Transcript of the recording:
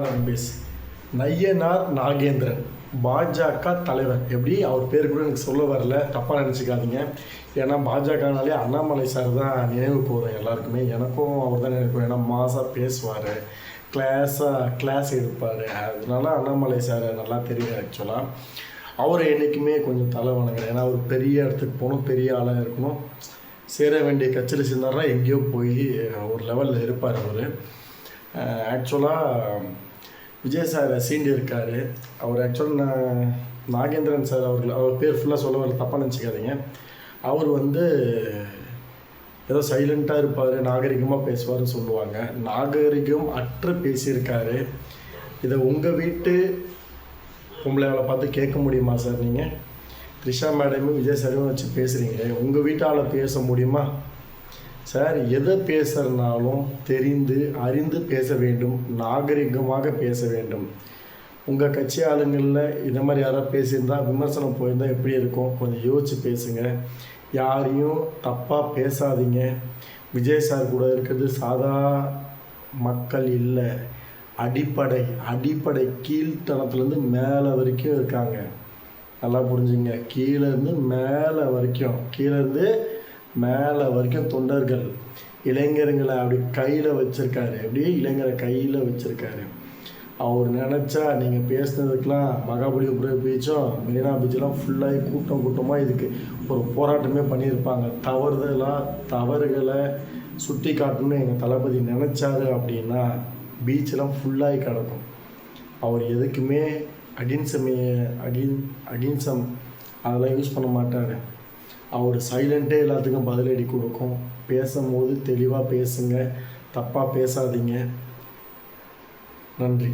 நம்பீஸ் நய்யனார் நாகேந்திரன் பாஜக தலைவர். எப்படி அவர் பேர் கூட எனக்கு சொல்ல வரல, தப்பாக நினச்சிக்காதீங்க. ஏன்னா பாஜகனாலே அண்ணாமலை சார் தான் நினைவு போதும் எல்லாருக்குமே. எனக்கும் அவர் தான் நினைப்போம். ஏன்னா மாசாக பேசுவார், கிளாஸ் எடுப்பார். அதனால அண்ணாமலை சார் நல்லா தெரியும். ஆக்சுவலாக அவரை என்றைக்குமே கொஞ்சம் தலை வணங்குறேன். ஏன்னா அவர் பெரிய இடத்துக்கு போகணும், பெரிய ஆளாக இருக்கணும். சேர வேண்டிய கட்சியில் சேர்ந்தாருன்னா எங்கேயோ போய் ஒரு லெவலில் இருப்பார் அவர். ஆக்சுவலாக விஜய் சார் சீண்டி இருக்கார். அவர் ஆக்சுவலாக நாகேந்திரன் சார் அவர் பேர் ஃபுல்லாக சொல்ல வர, தப்பாக நினச்சிக்காதீங்க. அவர் ஏதோ சைலண்ட்டாக இருப்பார், நாகரிகமாக பேசுவார்னு சொல்லுவாங்க. நாகரிகம் அற்று பேசியிருக்காரு. இதை உங்கள் வீட்டு பொம்பளையாளை பார்த்து கேட்க முடியுமா சார்? நீங்கள் த்ரிஷா மேடமும் விஜய் சாரும் வச்சு பேசுகிறீங்களே, உங்கள் வீட்டால் பேச முடியுமா சார்? எதை பேசுகிறனாலும் தெரிந்து அறிந்து பேச வேண்டும், நாகரிகமாக பேச வேண்டும். உங்கள் கட்சி ஆளுங்களில் இந்த மாதிரி யாராவது பேசியிருந்தால், விமர்சனம் போயிருந்தால் எப்படி இருக்கும்? கொஞ்சம் யோசித்து பேசுங்க. யாரையும் தப்பாக பேசாதீங்க. விஜய் சார் கூட இருக்கிறது சாதா மக்கள் இல்லை, அடிப்படை கீழ்த்தனத்துலேருந்து மேலே வரைக்கும் இருக்காங்க. நல்லா புரிஞ்சுங்க. கீழேருந்து மேலே வரைக்கும் தொண்டர்கள், இளைஞர்களை அப்படி கையில் வச்சுருக்காரு. அப்படியே இளைஞரை கையில் வச்சுருக்காரு. அவர் நினச்சா நீங்கள் பேசுனதுக்கெலாம் மகாபலிபுரம் பீச்சும் மெரினா பீச்செலாம் ஃபுல்லாகி கூட்டமாக இதுக்கு ஒரு போராட்டமே பண்ணியிருப்பாங்க. தவறுகளை சுட்டி காட்டணும்னு எங்கள் தளபதி நினச்சாரு அப்படின்னா பீச்செலாம் ஃபுல்லாகி கிடக்கும். அவர் எதுக்குமே அகிம்சம் அதெல்லாம் யூஸ் பண்ண மாட்டார். அவர் சைலண்ட்டே எல்லாத்துக்கும் பதிலடி கொடுக்கும். பேசும்போது தெளிவாக பேசுங்க, தப்பாக பேசாதீங்க. நன்றி.